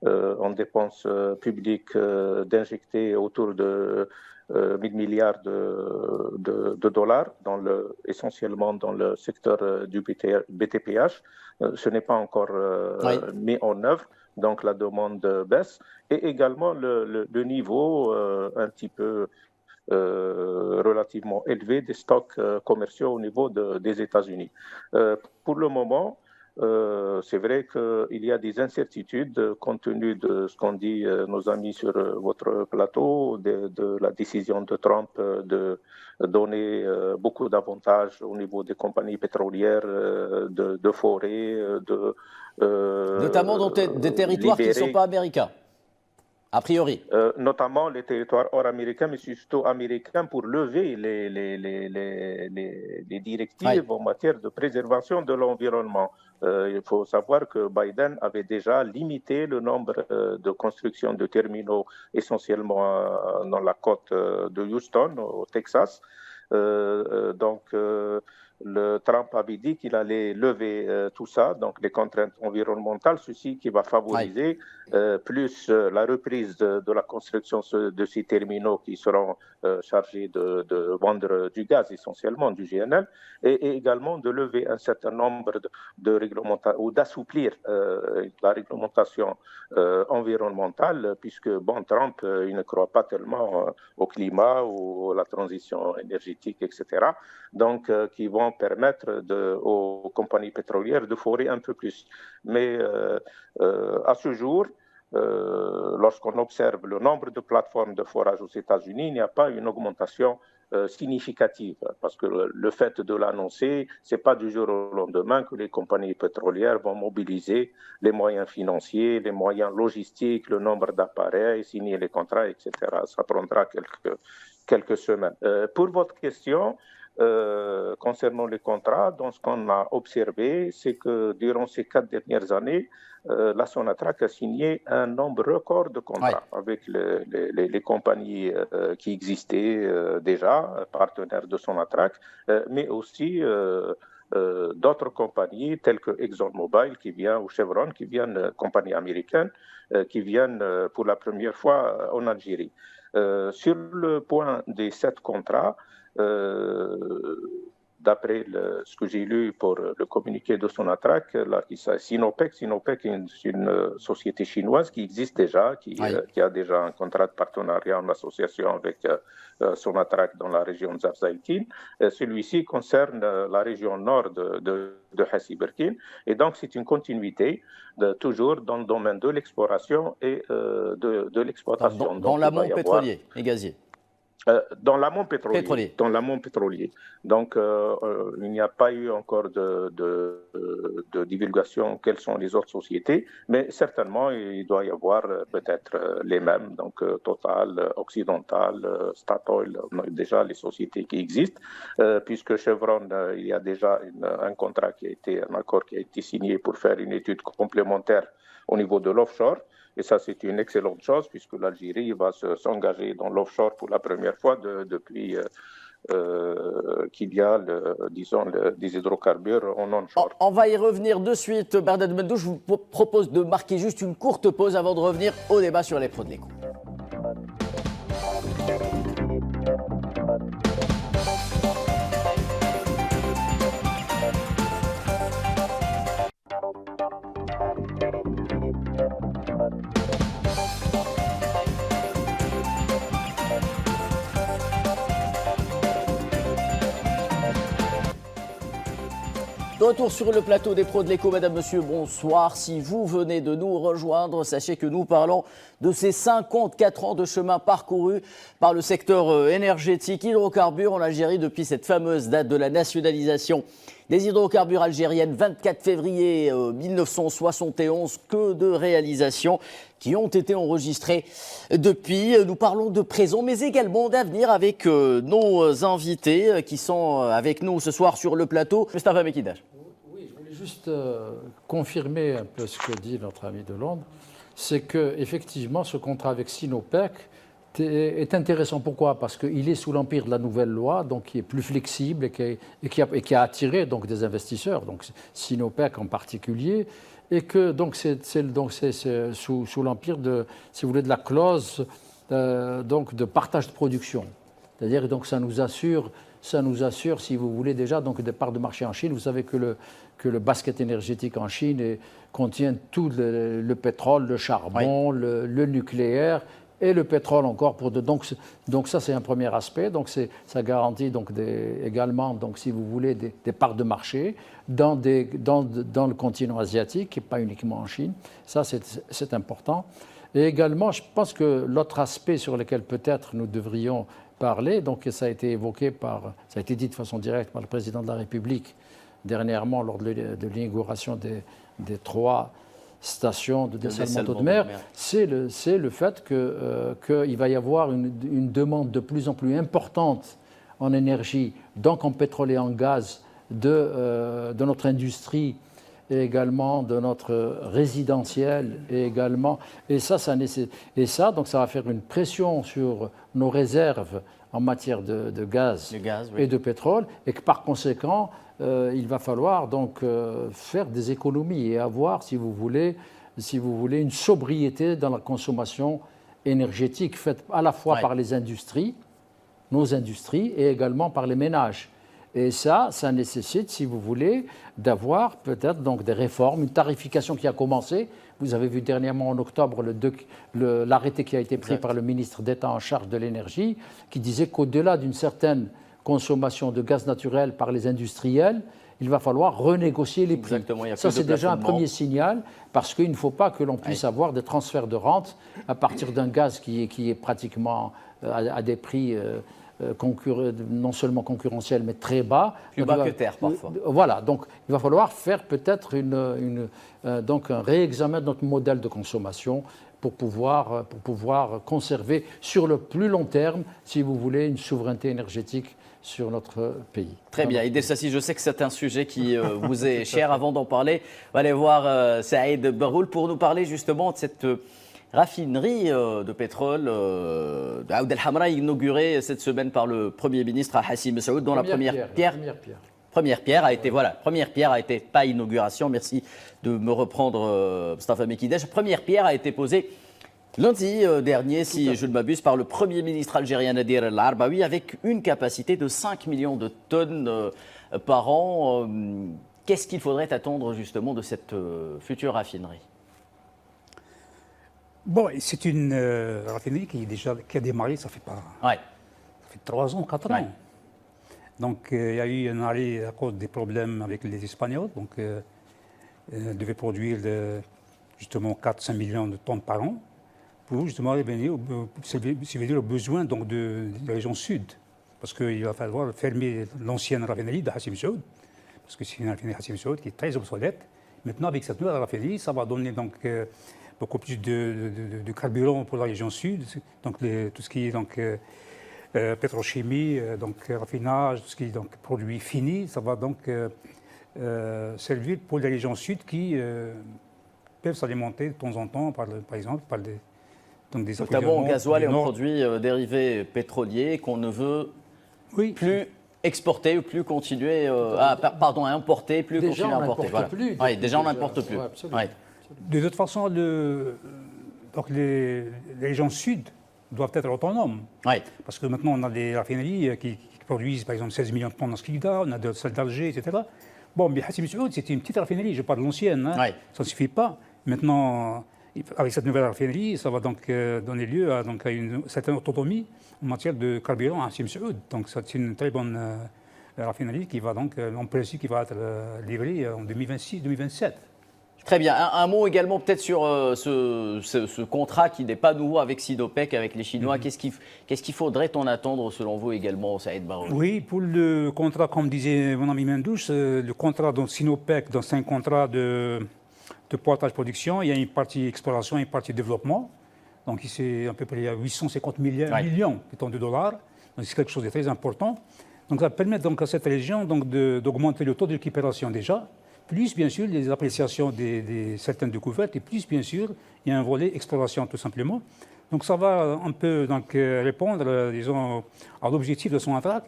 en dépenses publiques d'injecter autour de 1000 milliards de dollars, essentiellement dans le secteur du BTPH. Ce n'est pas encore mis en œuvre, donc la demande baisse. Et également le niveau un petit peu relativement élevé des stocks commerciaux au niveau des États-Unis. Pour le moment, c'est vrai qu'il y a des incertitudes compte tenu de ce qu'ont dit nos amis sur votre plateau, de la décision de Trump de donner beaucoup d'avantages au niveau des compagnies pétrolières, de forêts, notamment dans des territoires qui ne sont pas américains. A priori. Notamment les territoires hors américains, mais surtout américains pour lever les directives en matière de préservation de l'environnement. Il faut savoir que Biden avait déjà limité le nombre de constructions de terminaux essentiellement dans la côte de Houston, au Texas. Trump avait dit qu'il allait lever tout ça, donc les contraintes environnementales, ceci qui va favoriser plus la reprise de la construction de ces terminaux qui seront chargés de vendre du gaz, essentiellement du GNL, et également de lever un certain nombre de réglementations ou d'assouplir la réglementation environnementale, puisque Trump il ne croit pas tellement au climat ou à la transition énergétique, etc. Donc, qui vont permettre aux compagnies pétrolières de forer un peu plus. Mais à ce jour, lorsqu'on observe le nombre de plateformes de forage aux États-Unis, il n'y a pas une augmentation significative, parce que le fait de l'annoncer, ce n'est pas du jour au lendemain que les compagnies pétrolières vont mobiliser les moyens financiers, les moyens logistiques, le nombre d'appareils, signer les contrats, etc. Ça prendra quelques semaines. Pour votre question, concernant les contrats, donc ce qu'on a observé, c'est que durant ces 4 dernières années, la Sonatrach a signé un nombre record de contrats avec les compagnies qui existaient déjà, partenaires de Sonatrach, mais aussi d'autres compagnies telles que ExxonMobil qui vient, ou Chevron qui viennent, compagnies américaines, qui viennent pour la première fois en Algérie. Sur le point des 7 contrats, d'après ce que j'ai lu pour le communiqué de Sonatrach, Sinopec est une société chinoise qui existe déjà, qui a déjà un contrat de partenariat en association avec Sonatrach dans la région de Zafzaïtine. Celui-ci concerne la région nord de Hassi-Berkin, et donc c'est une continuité toujours dans le domaine de l'exploration et de l'exploitation. Dans l'amont pétrolier et gazier. Dans l'amont pétrolier. Dans l'amont pétrolier. Donc, il n'y a pas eu encore de divulgation quelles sont les autres sociétés, mais certainement, il doit y avoir peut-être les mêmes, donc Total, Occidental, Statoil, déjà les sociétés qui existent, puisque Chevron, il y a déjà un contrat un accord qui a été signé pour faire une étude complémentaire au niveau de l'offshore. Et ça, c'est une excellente chose, puisque l'Algérie va s'engager dans l'offshore pour la première fois depuis qu'il y a, des hydrocarbures en onshore. On va y revenir de suite. Bernard Mendou, je vous propose de marquer juste une courte pause avant de revenir au débat sur les pros de l'écho. De retour sur le plateau des pros de l'écho, madame, monsieur, bonsoir. Si vous venez de nous rejoindre, sachez que nous parlons de ces 54 ans de chemin parcouru par le secteur énergétique, hydrocarbures en Algérie depuis cette fameuse date de la nationalisation des hydrocarbures algériennes, 24 février 1971, que de réalisations qui ont été enregistrées depuis. Nous parlons de présent, mais également d'avenir avec nos invités qui sont avec nous ce soir sur le plateau. Mustafa Mekidash. Oui, je voulais juste confirmer un peu ce que dit notre ami de Londres. C'est qu'effectivement, ce contrat avec Sinopec est intéressant. Pourquoi? Parce qu'il est sous l'empire de la nouvelle loi, donc qui est plus flexible et qui a attiré donc, des investisseurs, donc Sinopec en particulier, et que donc c'est sous l'empire de, si vous voulez, de la clause donc de partage de production. C'est-à-dire donc ça nous assure, si vous voulez déjà, donc des parts de marché en Chine. Vous savez que le basket énergétique en Chine contient tout le pétrole, le charbon, oui, le nucléaire et le pétrole encore. Donc ça, c'est un premier aspect. Donc ça garantit donc également, donc, si vous voulez, des parts de marché dans le continent asiatique et pas uniquement en Chine. Ça, c'est important. Et également, je pense que l'autre aspect sur lequel peut-être nous devrions parler, donc ça a été évoqué ça a été dit de façon directe par le président de la République dernièrement lors de l'inauguration des 3 stations de dessalement d'eau de mer, c'est le fait qu'il va y avoir une demande de plus en plus importante en énergie, donc en pétrole et en gaz de notre industrie et également de notre résidentiel et ça donc ça va faire une pression sur nos réserves en matière de gaz, oui, et de pétrole, et que par conséquent il va falloir donc faire des économies et avoir, si vous voulez, une sobriété dans la consommation énergétique faite à la fois, oui, par les industries, nos industries, et également par les ménages. Et ça nécessite, si vous voulez, d'avoir peut-être donc des réformes, une tarification qui a commencé. Vous avez vu dernièrement en octobre l'arrêté qui a été pris, exact, par le ministre d'État en charge de l'énergie, qui disait qu'au-delà d'une certaine consommation de gaz naturel par les industriels, il va falloir renégocier les prix. Exactement, ça, c'est déjà un premier signal, parce qu'il ne faut pas que l'on puisse, oui, avoir des transferts de rente à partir d'un gaz qui est pratiquement à des prix non seulement concurrentiels, mais très bas. Plus bas que terre, parfois. Voilà, donc il va falloir faire peut-être donc un réexamen de notre modèle de consommation pour pouvoir conserver sur le plus long terme, si vous voulez, une souveraineté énergétique sur notre pays. Très bien. Idriss Sassi, je sais que c'est un sujet qui vous est cher. Avant d'en parler, on va aller voir Saïd Baroul pour nous parler justement de cette raffinerie de pétrole d'Aoud El Hamra, inaugurée cette semaine par le Premier ministre Hassim Messoud, dont la première pierre a été, voilà, première pierre a été, pas inauguration, merci de me reprendre Mustafa Mekidash, première pierre a été posée lundi dernier, si je ne m'abuse, par le Premier ministre algérien Nadir El Arbaoui, avec une capacité de 5 millions de tonnes par an. Qu'est-ce qu'il faudrait attendre justement de cette future raffinerie? Bon, c'est une raffinerie qui a démarré, ça fait 3 ans, 4 ans. Ouais. Donc il y a eu un arrêt à cause des problèmes avec les Espagnols. Donc devait produire justement 4-5 millions de tonnes par an pour justement revenir aux besoins donc, de la région sud. Parce qu'il va falloir fermer l'ancienne raffinerie de Hassim Messoud, parce que c'est une raffinerie Hassim Messoud qui est très obsolète. Maintenant, avec cette nouvelle raffinerie, ça va donner donc beaucoup plus de carburant pour la région sud, donc tout ce qui est donc, pétrochimie, donc raffinage, tout ce qui est donc produits finis, ça va donc servir pour les régions sud qui peuvent s'alimenter de temps en temps, par exemple, par des notamment en gasoil et en produits dérivés pétroliers qu'on ne veut plus exporter ou plus continuer à importer, plus déjà continuer à importer. Voilà. Déjà on n'importe plus. Ouais. De toute façon, donc les régions sud doivent être autonomes. Ouais. Parce que maintenant, on a des raffineries qui produisent, par exemple, 16 millions de tonnes en Skikda, on a celles d'Alger, etc. Bon, mais Hassim Messoud, c'était une petite raffinerie, je parle de l'ancienne. Hein. Ouais. Ça ne suffit pas. Maintenant, avec cette nouvelle raffinerie, ça va donc donner lieu à une certaine autonomie en matière de carburant à Hassim Messoud. Donc, c'est une très bonne raffinerie qui va donc, en principe, qui va être livrée en 2026-2027. Très bien. Un mot également peut-être sur ce contrat qui n'est pas nouveau avec Sinopec, avec les Chinois. Qu'est-ce qu'il faudrait-on attendre selon vous également, Saïd Barouli? Oui, pour le contrat, comme disait mon ami Mendouche, le contrat dans Sinopec, c'est un contrat de portage production. Il y a une partie exploration et une partie développement. Donc c'est à peu près 850 millions de dollars. Donc c'est quelque chose de très important. Donc ça permet donc à cette région d'augmenter le taux de récupération déjà, plus bien sûr les appréciations de certaines découvertes, et plus bien sûr il y a un volet exploration tout simplement. Donc ça va un peu répondre, disons, à l'objectif de Sonatrach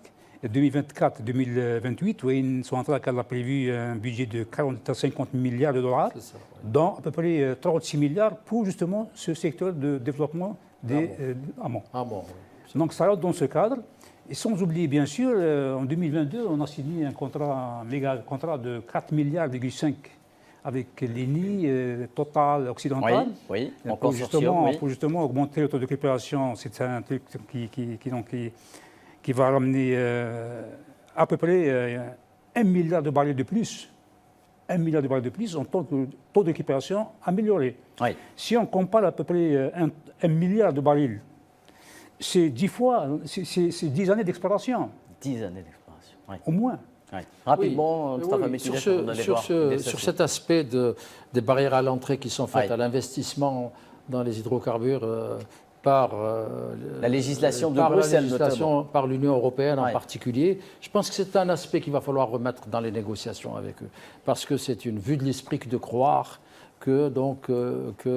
2024-2028, où Sonatrach a prévu un budget de 40 à 50 milliards de dollars, dont à peu près 36 milliards pour justement ce secteur de développement des amont. Donc ça rentre dans ce cadre. Et sans oublier, bien sûr, en 2022, on a signé un méga contrat de 4,5 milliards avec l'ENI, Total, Occidental. Oui, pour justement augmenter le taux de récupération. C'est un truc qui va ramener à peu près 1 milliard de barils de plus. 1 milliard de barils de plus en tant que taux de récupération amélioré. Oui. Si on compare à peu près 1 milliard de barils, c'est 10 fois, c'est 10 années d'exploration. 10 années d'exploration, oui. Au moins. Oui. Rapidement, sur cet aspect des barrières à l'entrée qui sont faites à l'investissement dans les hydrocarbures par la législation de Bruxelles, notamment. Par l'Union européenne en particulier, je pense que c'est un aspect qu'il va falloir remettre dans les négociations avec eux. Parce que c'est une vue de l'esprit que de croire que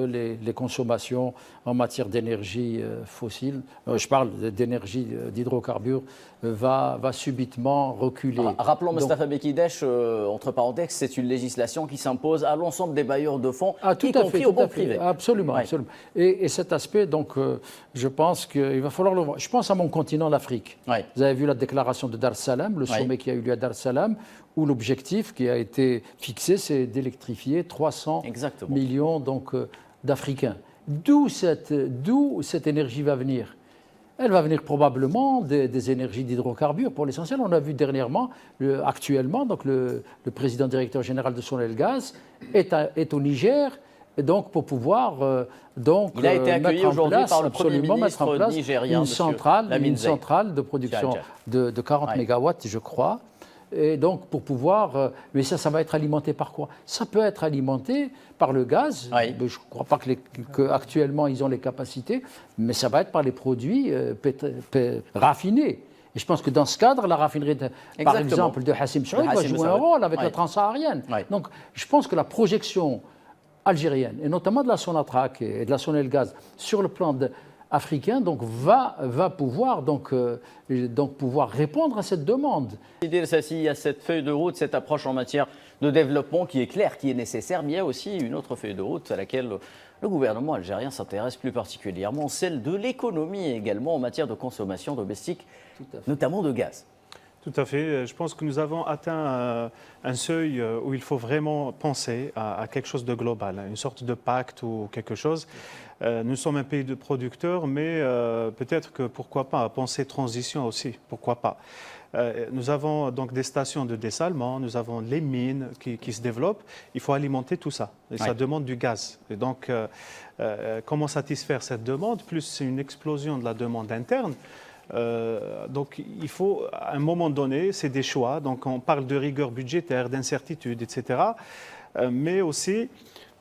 les consommations en matière d'énergie fossile, je parle d'énergie d'hydrocarbures, va subitement reculer. Rappelons, Mostafa Bekidesh, entre parenthèses, c'est une législation qui s'impose à l'ensemble des bailleurs de fonds, y compris au banque privées. Absolument, absolument. Et cet aspect, donc, je pense qu'il va falloir le voir. Je pense à mon continent, l'Afrique. Vous avez vu la déclaration de Dar es Salaam, le sommet qui a eu lieu à Dar es Salaam, où l'objectif qui a été fixé, c'est d'électrifier 300 millions d'Africains. D'où cette énergie va venir? Elle va venir probablement des énergies d'hydrocarbures pour l'essentiel. On a vu dernièrement, actuellement, donc le président directeur général de Sonelgaz est au Niger, donc pour pouvoir il a été accueilli aujourd'hui par le Premier ministre nigérien, une centrale de production de 40 mégawatts, je crois. Et donc, pour pouvoir... mais ça va être alimenté par quoi? Ça peut être alimenté par le gaz. Je ne crois pas qu'actuellement, ils ont les capacités, mais ça va être par les produits raffinés. Et je pense que dans ce cadre, la raffinerie, par exemple, de Hassim Saoud va jouer un rôle avec la transsaharienne. Donc, je pense que la projection algérienne, et notamment de la Sonatrach et de la Sonelgaz, sur le plan africain, donc va pouvoir pouvoir répondre à cette demande. Il y a cette feuille de route, cette approche en matière de développement qui est claire, qui est nécessaire, mais il y a aussi une autre feuille de route à laquelle le gouvernement algérien s'intéresse plus particulièrement, celle de l'économie également en matière de consommation domestique, notamment de gaz. Tout à fait. Je pense que nous avons atteint un seuil où il faut vraiment penser à quelque chose de global, une sorte de pacte ou quelque chose. Nous sommes un pays de producteurs, mais peut-être que pourquoi pas penser transition aussi, pourquoi pas. Nous avons donc des stations de dessalement, nous avons les mines qui se développent. Il faut alimenter tout ça. Et ça demande du gaz. Et donc, comment satisfaire cette demande? Plus c'est une explosion de la demande interne. Donc il faut, à un moment donné, c'est des choix. Donc on parle de rigueur budgétaire, d'incertitude, etc. Mais aussi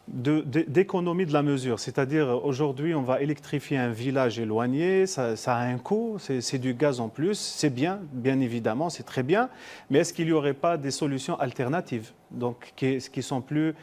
d'économie de la mesure. C'est-à-dire, aujourd'hui, on va électrifier un village éloigné, ça a un coût, c'est du gaz en plus, c'est bien évidemment, c'est très bien, mais est-ce qu'il n'y aurait pas des solutions alternatives, donc, qui sont plus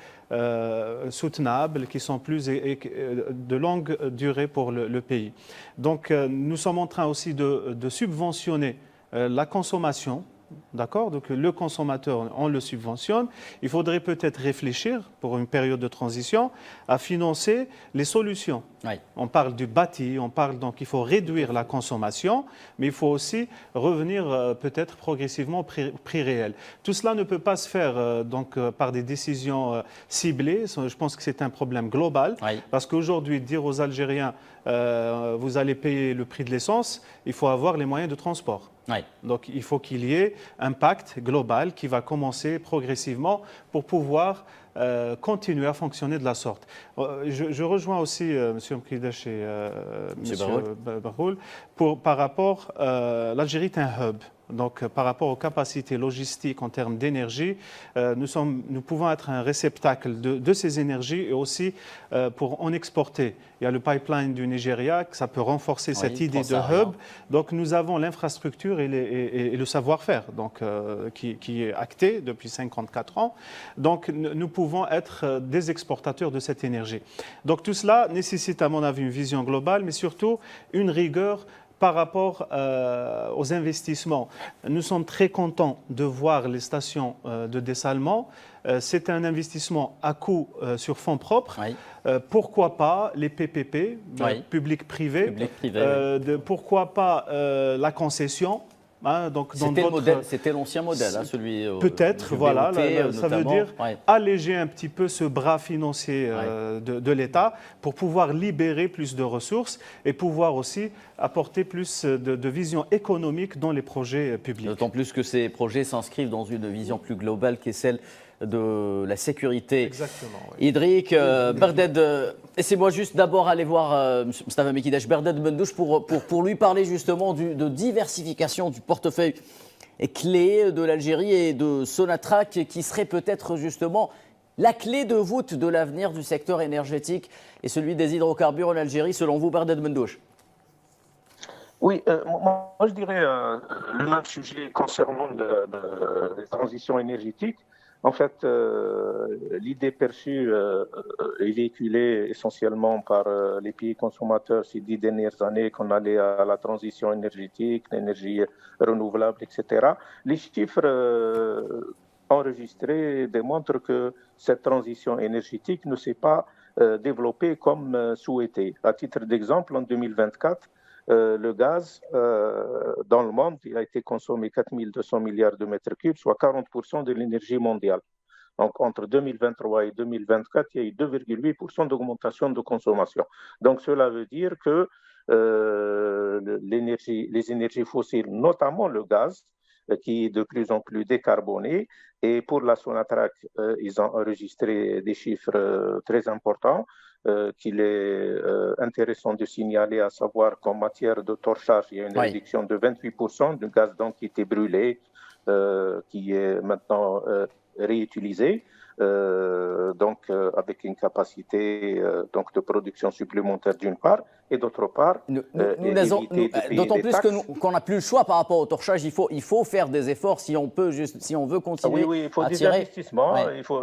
soutenables, qui sont plus de longue durée pour le pays. Donc, nous sommes en train aussi de subventionner la consommation. D'accord? Donc le consommateur, on le subventionne. Il faudrait peut-être réfléchir, pour une période de transition, à financer les solutions. On parle du bâti, on parle donc il faut réduire la consommation, mais il faut aussi revenir peut-être progressivement au prix réel. Tout cela ne peut pas se faire par des décisions ciblées. Je pense que c'est un problème global, parce qu'aujourd'hui, dire aux Algériens vous allez payer le prix de l'essence, il faut avoir les moyens de transport. Oui. Donc il faut qu'il y ait un pacte global qui va commencer progressivement pour pouvoir continuer à fonctionner de la sorte. Je rejoins aussi M. Mkidesh et M. Baroul par rapport l'Algérie est un hub. Donc, par rapport aux capacités logistiques en termes d'énergie, nous pouvons être un réceptacle de ces énergies et aussi pour en exporter. Il y a le pipeline du Nigeria, ça peut renforcer cette idée de hub. Donc, nous avons l'infrastructure et le savoir-faire qui est acté depuis 54 ans. Donc, nous pouvons être des exportateurs de cette énergie. Donc, tout cela nécessite, à mon avis, une vision globale, mais surtout une rigueur par rapport aux investissements. Nous sommes très contents de voir les stations de dessalement. C'est un investissement à coût sur fonds propres. Oui. Pourquoi pas les PPP, oui. Public-privé, pourquoi pas la concession. Hein, c'était l'ancien modèle, hein, celui. Peut-être, voilà. Ça veut dire alléger un petit peu ce bras financier de l'État pour pouvoir libérer plus de ressources et pouvoir aussi apporter plus de vision économique dans les projets publics. D'autant plus que ces projets s'inscrivent dans une vision plus globale qui est celle de la sécurité hydrique. Berded, laissez-moi juste d'abord aller voir Mustafa Mekidesh, Berded Mendouche pour lui parler justement de diversification du portefeuille clé de l'Algérie et de Sonatrach qui serait peut-être justement la clé de voûte de l'avenir du secteur énergétique et celui des hydrocarbures en Algérie, selon vous, Berded Mendouche? Oui, moi je dirais le même sujet concernant la transition énergétique. En fait, l'idée perçue est véhiculée essentiellement par les pays consommateurs ces 10 dernières années qu'on allait à la transition énergétique, l'énergie renouvelable, etc. Les chiffres enregistrés démontrent que cette transition énergétique ne s'est pas développée comme souhaité. À titre d'exemple, en 2024, le gaz dans le monde, il a été consommé 4 200 milliards de mètres cubes, soit 40% de l'énergie mondiale. Donc, entre 2023 et 2024, il y a eu 2,8% d'augmentation de consommation. Donc, cela veut dire que les énergies fossiles, notamment le gaz, qui est de plus en plus décarboné, et pour la Sonatrach, ils ont enregistré des chiffres très importants. Qu'il est intéressant de signaler, à savoir qu'en matière de torchage, il y a une réduction de 28% du gaz donc, qui était brûlé, qui est maintenant réutilisé, avec une capacité de production supplémentaire d'une part, et d'autre part, d'autant plus qu'on n'a plus le choix par rapport au torchage, il faut faire des efforts si on veut continuer. Oui, il faut des investissements,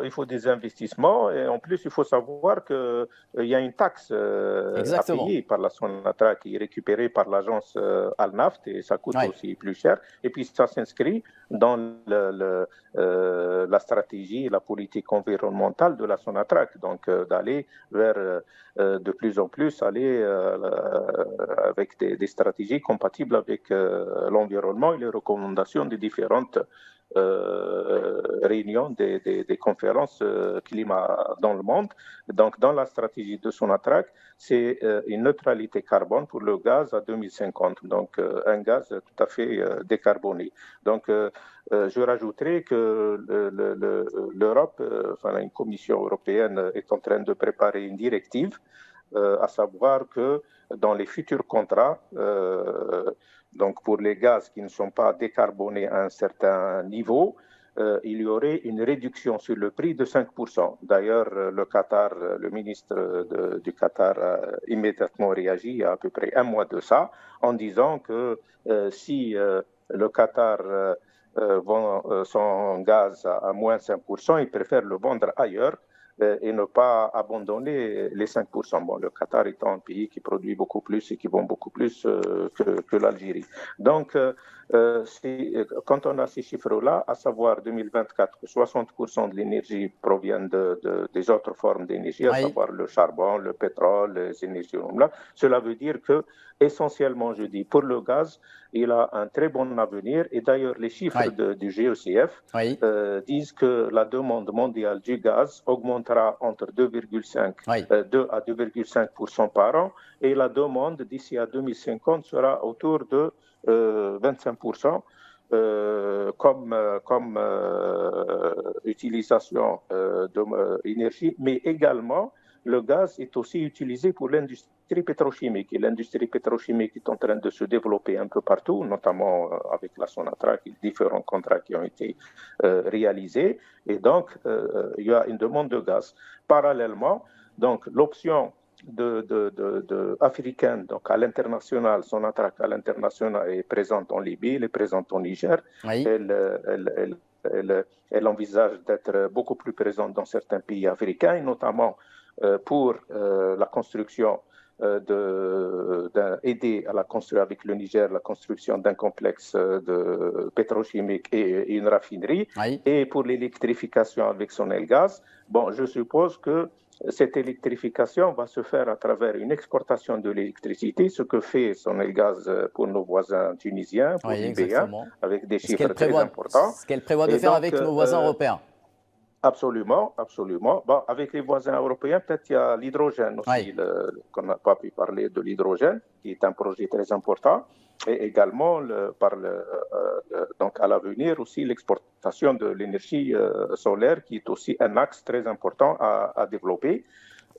il faut des investissements, et en plus il faut savoir qu'il y a une taxe à payer par la Sonatrach qui est récupérée par l'agence Alnaft, et ça coûte aussi plus cher, et puis ça s'inscrit dans la stratégie et la politique environnementale de la Sonatrach, donc d'aller vers de plus en plus avec des stratégies compatibles avec l'environnement et les recommandations des différentes réunions des conférences climat dans le monde. Donc, dans la stratégie de Sonatrach, c'est une neutralité carbone pour le gaz à 2050, donc un gaz tout à fait décarboné. Donc, je rajouterai que l'Europe, une commission européenne est en train de préparer une directive, à savoir que dans les futurs contrats, donc pour les gaz qui ne sont pas décarbonés à un certain niveau, il y aurait une réduction sur le prix de 5%. D'ailleurs, le ministre du Qatar a immédiatement réagi il y a à peu près un mois de ça, en disant que si le Qatar vend son gaz à moins 5%, il préfère le vendre ailleurs et ne pas abandonner les 5%. Bon, le Qatar étant un pays qui produit beaucoup plus et qui vend beaucoup plus que l'Algérie. Donc, quand on a ces chiffres-là, à savoir 2024, 60% de l'énergie provient des autres formes d'énergie, à savoir le charbon, le pétrole, les énergies renouvelables, cela veut dire que, essentiellement, je dis, pour le gaz, il a un très bon avenir. Et d'ailleurs, les chiffres du GECF disent que la demande mondiale du gaz augmentera entre 2 à 2,5% par an, et la demande d'ici à 2050 sera autour de 25%. Comme utilisation d'énergie, mais également le gaz est aussi utilisé pour l'industrie pétrochimique. Et l'industrie pétrochimique est en train de se développer un peu partout, notamment avec la Sonatrach et différents contrats qui ont été réalisés. Et donc, il y a une demande de gaz. Parallèlement, donc, l'option africaine, donc à l'international, Sonatrach à l'international est présente en Libye, elle est présente au Niger. Oui. Elle envisage d'être beaucoup plus présente dans certains pays africains, et notamment pour la construction aider à la construire avec le Niger la construction d'un complexe de pétrochimique et une raffinerie, oui. Et pour l'électrification avec Sonelgaz. Bon, je suppose que cette électrification va se faire à travers une exportation de l'électricité, ce que fait Sonelgaz pour nos voisins tunisiens, pour Libéens, avec des chiffres très importants. Ce qu'elle prévoit de faire avec nos voisins européens. Absolument, absolument. Bon, avec les voisins européens, peut-être il y a l'hydrogène aussi, qu'on n'a pas pu parler de l'hydrogène, qui est un projet très important. Et également, donc à l'avenir aussi, l'exportation de l'énergie solaire, qui est aussi un axe très important à développer.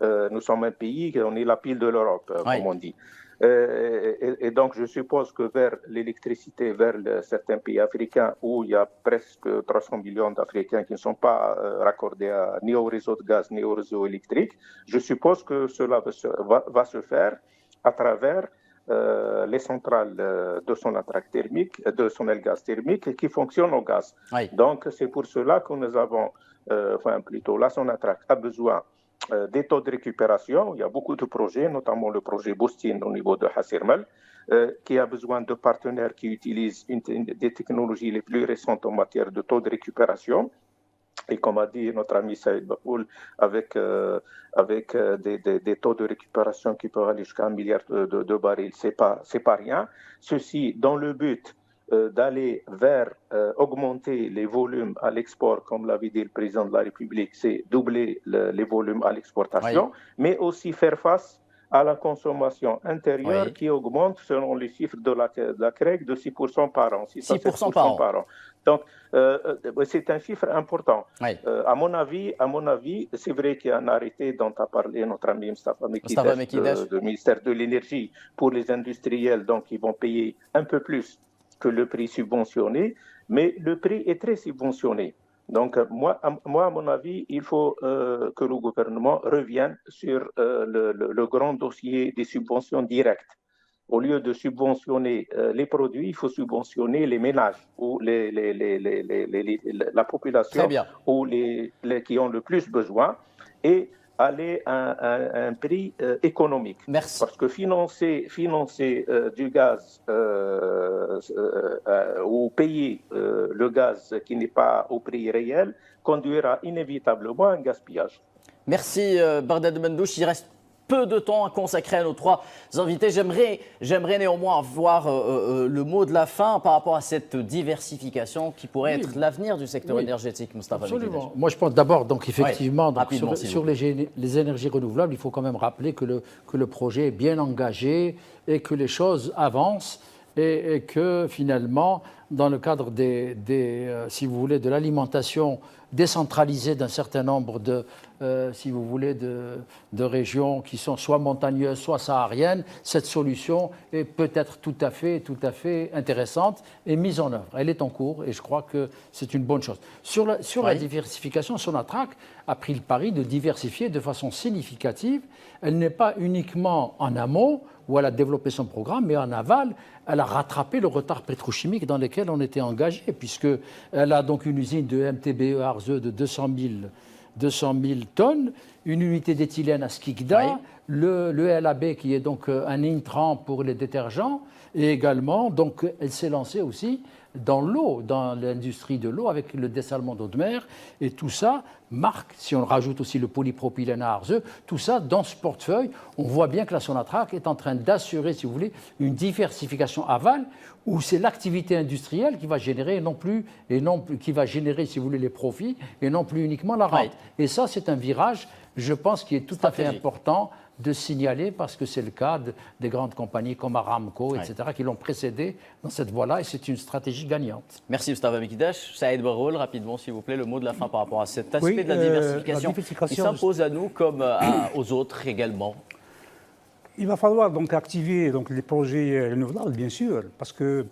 Nous sommes un pays, on est la pile de l'Europe, comme on dit. Et donc, je suppose que vers l'électricité, vers certains pays africains où il y a presque 300 millions d'Africains qui ne sont pas raccordés ni au réseau de gaz ni au réseau électrique, je suppose que cela va se faire à travers les centrales de Sonatrach thermique, de Sonelgaz thermique, qui fonctionnent au gaz. Oui. Donc, c'est pour cela que nous avons, la Sonatrach a besoin des taux de récupération. Il y a beaucoup de projets, notamment le projet Boustine au niveau de Hasirmel, qui a besoin de partenaires qui utilisent des technologies les plus récentes en matière de taux de récupération. Et comme a dit notre ami Saïd Bakoul, avec des taux de récupération qui peuvent aller jusqu'à 1 milliard de barils, c'est pas rien. Ceci dans le but d'aller vers augmenter les volumes à l'export, comme l'avait dit le président de la République, c'est doubler les volumes à l'exportation, oui. Mais aussi faire face à la consommation intérieure, oui. Qui augmente selon les chiffres de la CREG de 6% par an. 6% par an. Donc, c'est un chiffre important. Oui. À mon avis, c'est vrai qu'il y a un arrêté dont a parlé notre ami Mustafa Mekidesh du ministère de l'Énergie pour les industriels, donc ils vont payer un peu plus que le prix subventionné, mais le prix est très subventionné. Donc, moi, à mon avis, il faut que le gouvernement revienne sur le grand dossier des subventions directes. Au lieu de subventionner les produits, il faut subventionner les ménages ou la population ou qui ont le plus besoin et aller à un prix économique. Merci. Parce que financer du gaz ou payer le gaz qui n'est pas au prix réel conduira inévitablement à un gaspillage. Merci Bardad Mendouche. Il reste peu de temps à consacrer à nos trois invités. J'aimerais néanmoins avoir le mot de la fin par rapport à cette diversification qui pourrait être l'avenir du secteur énergétique, Mustafa Mekidesh. Moi, je pense d'abord, donc effectivement, donc, sur les énergies renouvelables, il faut quand même rappeler que le projet est bien engagé et que les choses avancent et que finalement, dans le cadre si vous voulez, de l'alimentation décentralisée d'un certain nombre de régions qui sont soit montagneuses, soit sahariennes, cette solution est peut-être tout à fait intéressante et mise en œuvre. Elle est en cours et je crois que c'est une bonne chose. Sur la diversification, Sonatrach a pris le pari de diversifier de façon significative. Elle n'est pas uniquement en amont, où elle a développé son programme, mais en aval, elle a rattrapé le retard pétrochimique dans lequel on était engagé, puisqu'elle a donc une usine de MTBE à Arzeux de 200 000 tonnes, une unité d'éthylène à Skikda, le LAB qui est donc un intrant pour les détergents, et également, donc, elle s'est lancée aussi dans l'eau, dans l'industrie de l'eau, avec le dessalement d'eau de mer, et tout ça marque, si on rajoute aussi le polypropylène à Arzeux, tout ça dans ce portefeuille, on voit bien que la Sonatrach est en train d'assurer, si vous voulez, une diversification aval, où c'est l'activité industrielle qui va générer, qui va générer, si vous voulez, les profits, et non plus uniquement la rente. Et ça, c'est un virage, je pense, qui est tout à fait important de signaler, parce que c'est le cas des grandes compagnies comme Aramco, etc., qui l'ont précédé dans cette voie-là, et c'est une stratégie gagnante. Merci Mustafa Mekidash. Saïd Baroul, rapidement s'il vous plaît, le mot de la fin par rapport à cet aspect de la diversification qui s'impose à nous comme aux autres également. Il va falloir donc activer donc, les projets renouvelables, bien sûr, parce que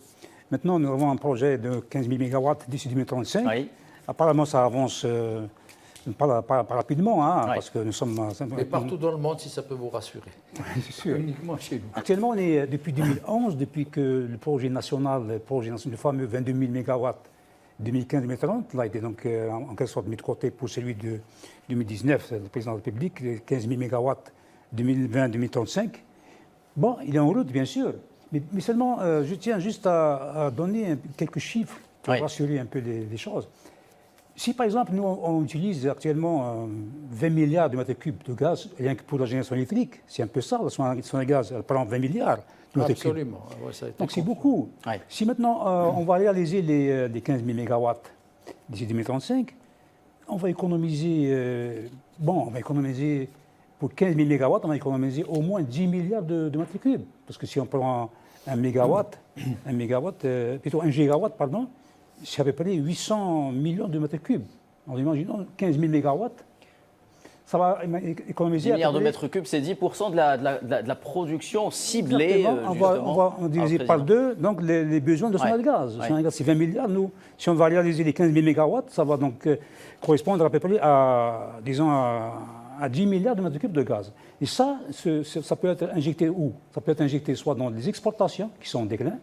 maintenant nous avons un projet de 15 000 MW d'ici 2035. Oui. Apparemment, ça avance pas rapidement, hein, parce que nous sommes... Mais partout dans le monde, si ça peut vous rassurer. C'est sûr. Uniquement chez nous. Actuellement, on est, depuis 2011, depuis que le projet national, le fameux 22 000 MW 2015-2030, a été donc en quelque sorte mis de côté pour celui de 2019, le président de la République, 15 000 MW 2020-2035. Bon, il est en route, bien sûr. Mais seulement, je tiens juste à donner quelques chiffres pour rassurer un peu les choses. Si par exemple, nous, on utilise actuellement 20 milliards de mètres cubes de gaz, rien que pour la génération électrique, c'est un peu ça, la centrale de gaz, elle prend 20 milliards de mètres cubes. Absolument. Ouais, donc c'est beaucoup. Ouais. Si maintenant on va réaliser les 15 000 MW d'ici 2035, on va économiser, pour 15 000 MW, on va économiser au moins 10 milliards de mètres cubes. Parce que si on prend un gigawatt, pardon, c'est à peu près 800 millions de mètres cubes. En imaginant 15 000 MW, ça va économiser... 10 milliards de mètres cubes, c'est 10% de la production ciblée. On va diviser par deux donc les besoins de centrales de gaz. C'est 20 milliards. Nous, si on va réaliser les 15 000 MW, ça va donc correspondre à peu près à 10 milliards de mètres cubes de gaz. Et ça peut être injecté où? Ça peut être injecté soit dans les exportations, qui sont en déclin,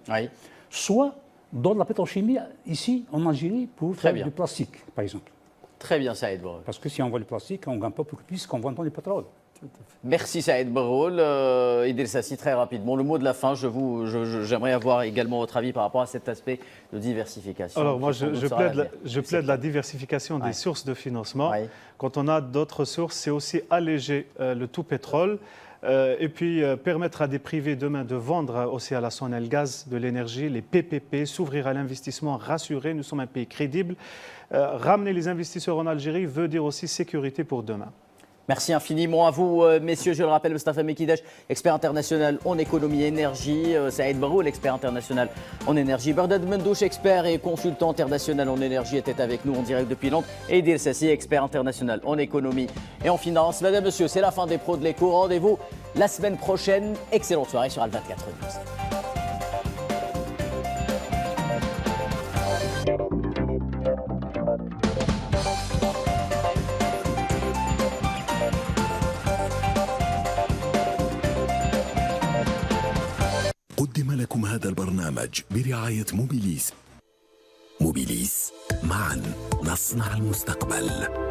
soit dans la pétrochimie, ici, en Algérie, pour faire du plastique, par exemple. Très bien, Saïd Baroul. Parce que si on vend le plastique, on ne gagne pas beaucoup plus qu'on vend dans le pétrole. Merci Saïd Baroul. Idriss Assy, très rapidement, le mot de la fin, j'aimerais avoir également votre avis par rapport à cet aspect de diversification. Alors moi, je plaide la diversification des sources de financement. Quand on a d'autres sources, c'est aussi alléger le tout pétrole. Et puis permettre à des privés demain de vendre aussi à la Sonel Gaz de l'énergie, les PPP, s'ouvrir à l'investissement, rassurer, nous sommes un pays crédible. Ramener les investisseurs en Algérie veut dire aussi sécurité pour demain. Merci infiniment à vous, messieurs. Je le rappelle, Mustafa Mekidash, expert international en économie et énergie. Saïd Baroul, expert international en énergie. Bardad Mendouche, expert et consultant international en énergie, était avec nous en direct depuis Londres. Et Idriss Assy, expert international en économie et en finance. Mesdames, Messieurs, c'est la fin des pros de l'écho. Rendez-vous la semaine prochaine. Excellente soirée sur Al 24 News. قدم لكم هذا البرنامج برعاية موبيليس. موبيليس، معا نصنع المستقبل.